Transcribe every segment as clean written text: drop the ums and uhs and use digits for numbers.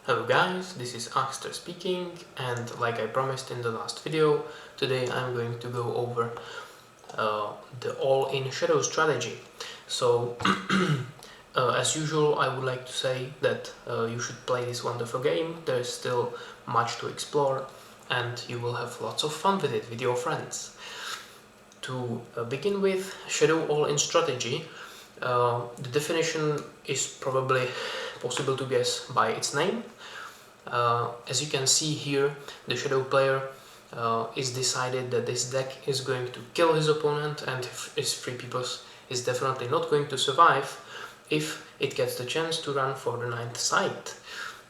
Hello guys, this is Axter speaking, and like I promised in the last video, today I'm going to go over the all-in shadow strategy. So as usual, I would like to say that you should play this wonderful game. There is still much to explore and you will have lots of fun with it with your friends. To begin with, shadow all-in strategy, the definition is probably possible to guess by its name. As you can see here, the shadow player is decided that this deck is going to kill his opponent, and his free peoples is definitely not going to survive if it gets the chance to run for the 9th site.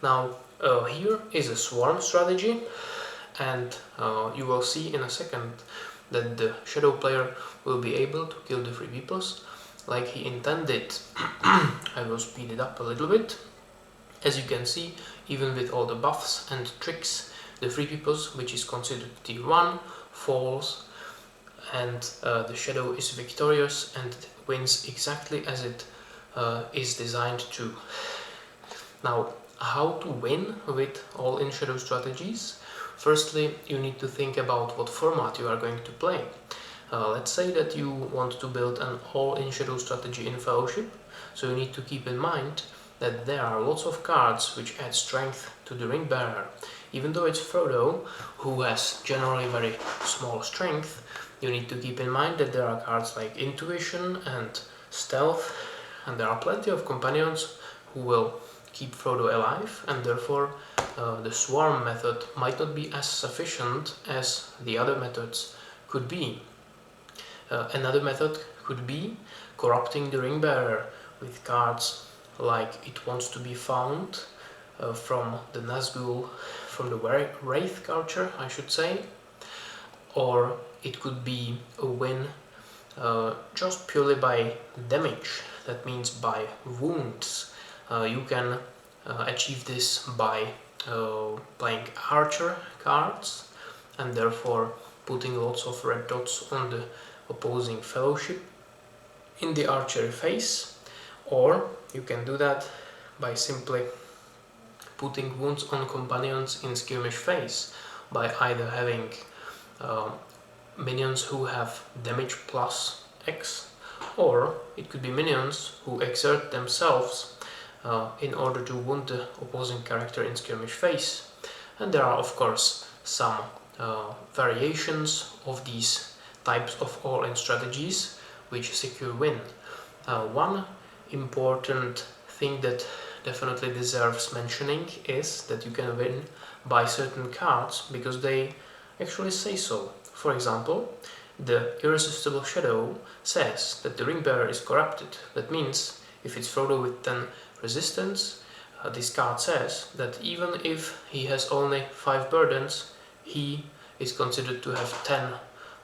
Now here is a swarm strategy, and you will see in a second that the shadow player will be able to kill the free peoples like he intended. I will speed it up a little bit. As you can see, even with all the buffs and tricks, the free peoples, which is considered tier 1, falls, and the shadow is victorious and wins exactly as it is designed to. Now, how to win with all-in shadow strategies? Firstly, you need to think about what format you are going to play. Let's say that you want to build an all-in shadow strategy in Fellowship, so you need to keep in mind that there are lots of cards which add strength to the ring bearer. Even though it's Frodo, who has generally very small strength, you need to keep in mind that there are cards like Intuition and Stealth, and there are plenty of companions who will keep Frodo alive, and therefore the swarm method might not be as sufficient as the other methods could be. Another method could be corrupting the ring bearer with cards like It Wants to Be Found from the Nazgul, from the Wraith culture, I should say. Or it could be a win just purely by damage, that means by wounds. You can achieve this by playing archer cards and therefore putting lots of red dots on the opposing fellowship in the archery phase. Or you can do that by simply putting wounds on companions in skirmish phase by either having minions who have damage plus X, or it could be minions who exert themselves in order to wound the opposing character in skirmish phase. And there are of course some variations of these types of all-in strategies which secure win. One important thing that definitely deserves mentioning is that you can win by certain cards because they actually say so. For example, the Irresistible Shadow says that the ring bearer is corrupted. That means if it's Frodo with 10 resistance, this card says that even if he has only 5 burdens, he is considered to have 10,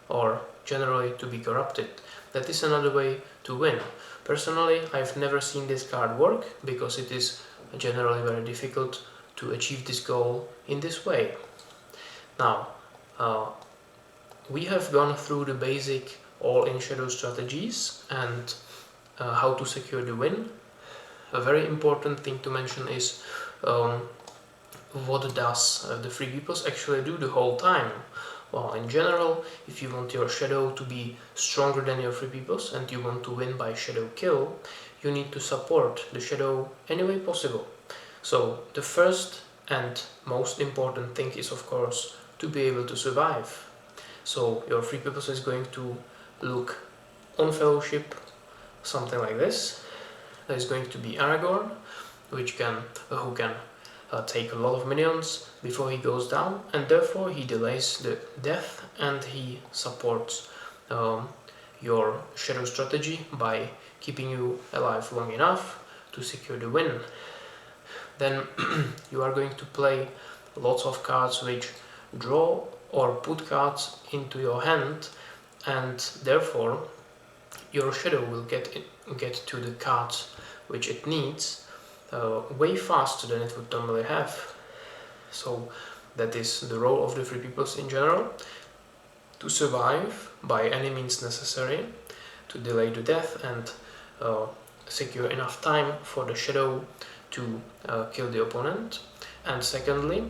or generally to be corrupted. That is another way to win. Personally, I've never seen this card work because it is generally very difficult to achieve this goal in this way. Now, we have gone through the basic all-in shadow strategies and how to secure the win. A very important thing to mention is what does the free peoples actually do the whole time? Well, in general, if you want your shadow to be stronger than your free peoples and you want to win by shadow kill, you need to support the shadow any way possible. So the first and most important thing is of course to be able to survive. So your free peoples is going to look on Fellowship something like this. There is going to be Aragorn, who can take a lot of minions before he goes down, and therefore he delays the death and he supports your shadow strategy by keeping you alive long enough to secure the win. Then you are going to play lots of cards which draw or put cards into your hand, and therefore your shadow will get to the cards which it needs way faster than it would normally have. So that is the role of the free peoples in general: to survive by any means necessary, to delay the death and secure enough time for the shadow to kill the opponent. And secondly,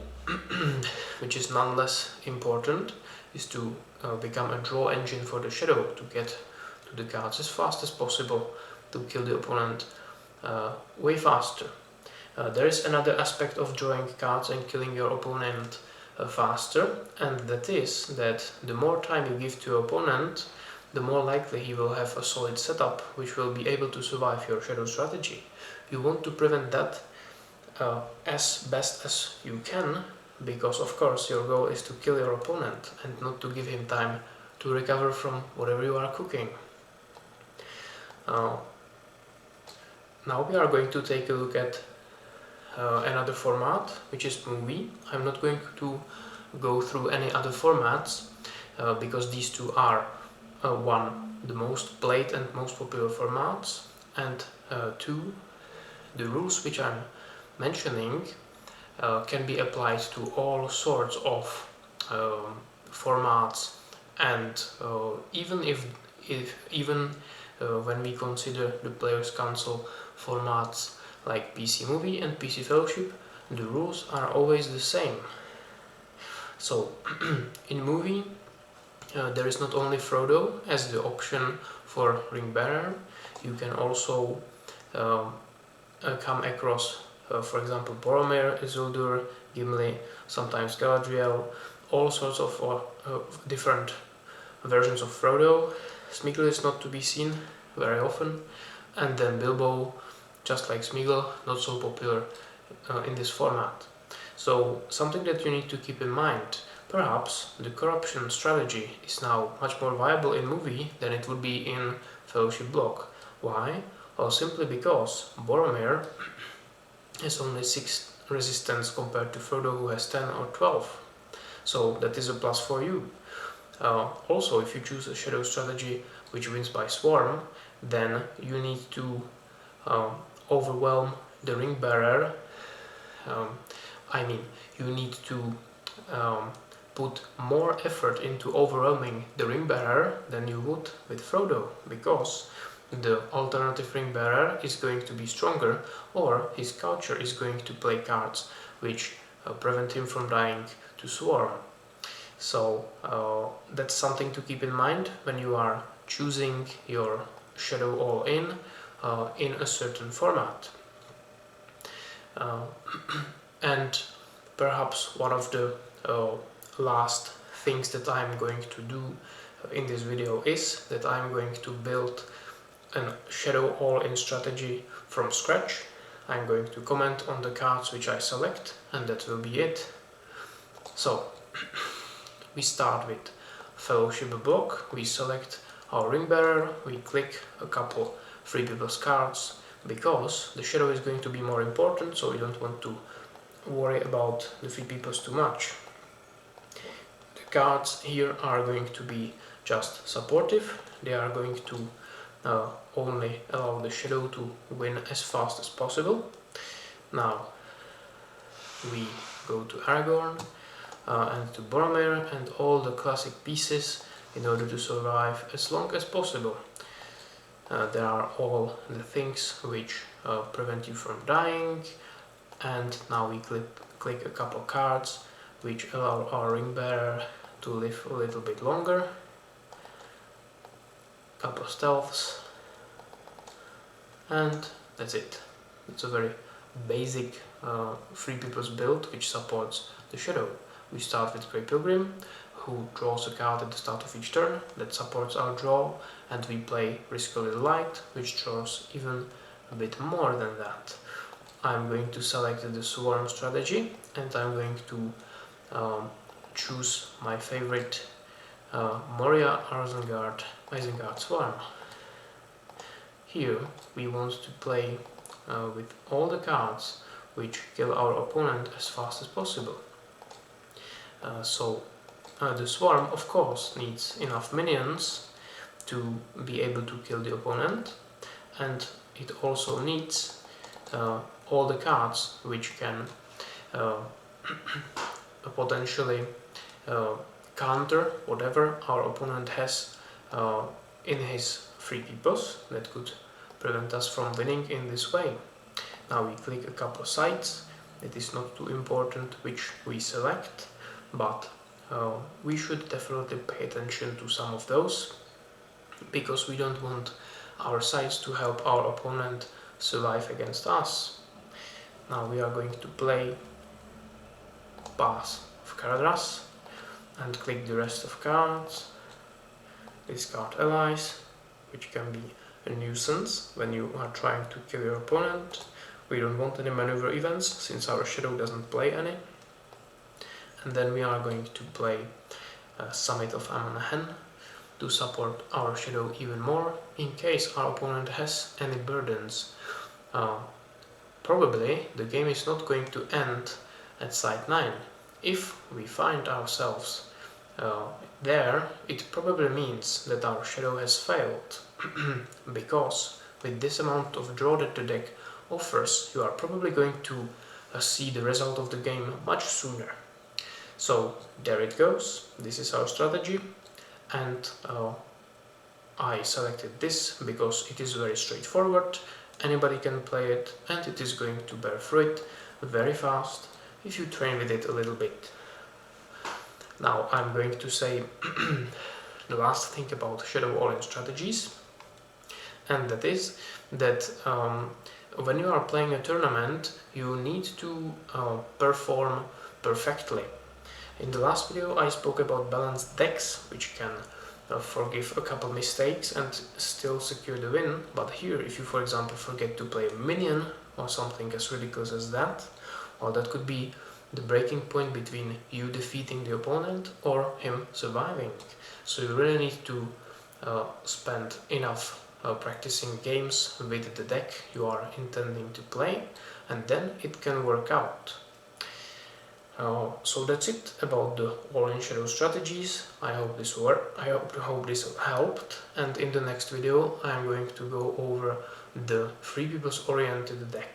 which is none less important, is to become a draw engine for the shadow, to get to the cards as fast as possible, to kill the opponent way faster. There is another aspect of drawing cards and killing your opponent faster, and that is that the more time you give to your opponent, the more likely he will have a solid setup which will be able to survive your shadow strategy. You want to prevent that as best as you can, because of course your goal is to kill your opponent and not to give him time to recover from whatever you are cooking. Now we are going to take a look at another format, which is movie. I'm not going to go through any other formats because these two are one, the most played and most popular formats, and two, the rules which I'm mentioning can be applied to all sorts of formats, and even when we consider the player's console formats like PC Movie and PC Fellowship, the rules are always the same. So in Movie there is not only Frodo as the option for Ring Bearer, you can also come across for example Boromir, Isildur, Gimli, sometimes Galadriel, all sorts of different versions of Frodo. Smeagol is not to be seen very often, and then Bilbo, just like Smeagol, not so popular in this format. So something that you need to keep in mind, perhaps the corruption strategy is now much more viable in Movie than it would be in Fellowship block. Why? Well, simply because Boromir has only 6 resistance compared to Frodo, who has 10 or 12. So that is a plus for you. Also, if you choose a shadow strategy which wins by swarm, then you need to overwhelm the ring bearer. You need to put more effort into overwhelming the ring bearer than you would with Frodo, because the alternative ring bearer is going to be stronger, or his culture is going to play cards which prevent him from dying to swarm. So that's something to keep in mind when you are choosing your shadow all-in in a certain format. And perhaps one of the last things that I'm going to do in this video is that I'm going to build a shadow all-in strategy from scratch. I'm going to comment on the cards which I select, and that will be it. So we start with Fellowship block. We select our ring bearer, we click a couple free people's cards, because the shadow is going to be more important, so we don't want to worry about the free peoples too much. The cards here are going to be just supportive. They are going to only allow the shadow to win as fast as possible. Now we go to Aragorn and to Boromir and all the classic pieces in order to survive as long as possible. There are all the things which prevent you from dying, and now we click a couple cards which allow our ring bearer to live a little bit longer. Couple of stealths, and that's it. It's a very basic free people's build which supports the shadow. We start with Grey Pilgrim, who draws a card at the start of each turn that supports our draw, and we play Risk a Little Light, which draws even a bit more than that. I'm going to select the Swarm strategy, and I'm going to choose my favorite Moria Isengard Swarm. Here we want to play with all the cards which kill our opponent as fast as possible. The swarm, of course, needs enough minions to be able to kill the opponent, and it also needs all the cards which can potentially counter whatever our opponent has in his free peoples that could prevent us from winning in this way. Now we click a couple of sites, It is not too important which we select, but we should definitely pay attention to some of those, because we don't want our sides to help our opponent survive against us. Now we are going to play pass of Caradras and click the rest of cards, discard allies, which can be a nuisance when you are trying to kill your opponent. We don't want any maneuver events since our shadow doesn't play any. And then we are going to play Summit of Amanahen to support our shadow even more in case our opponent has any burdens. Probably the game is not going to end at site 9. If we find ourselves there, it probably means that our shadow has failed, because with this amount of draw that the deck offers, you are probably going to see the result of the game much sooner. So there it goes, this is our strategy, and I selected this because it is very straightforward, anybody can play it, and it is going to bear fruit very fast if you train with it a little bit. Now I'm going to say the last thing about Shadow all-in strategies, and that is that when you are playing a tournament, you need to perform perfectly. In the last video I spoke about balanced decks, which can forgive a couple mistakes and still secure the win, but here if you for example forget to play a minion or something as ridiculous as that, well, that could be the breaking point between you defeating the opponent or him surviving. So you really need to spend enough practicing games with the deck you are intending to play, and then it can work out. So that's it about the all-in shadow strategies. I hope this worked. I hope this helped, and in the next video I'm going to go over the free people's oriented deck.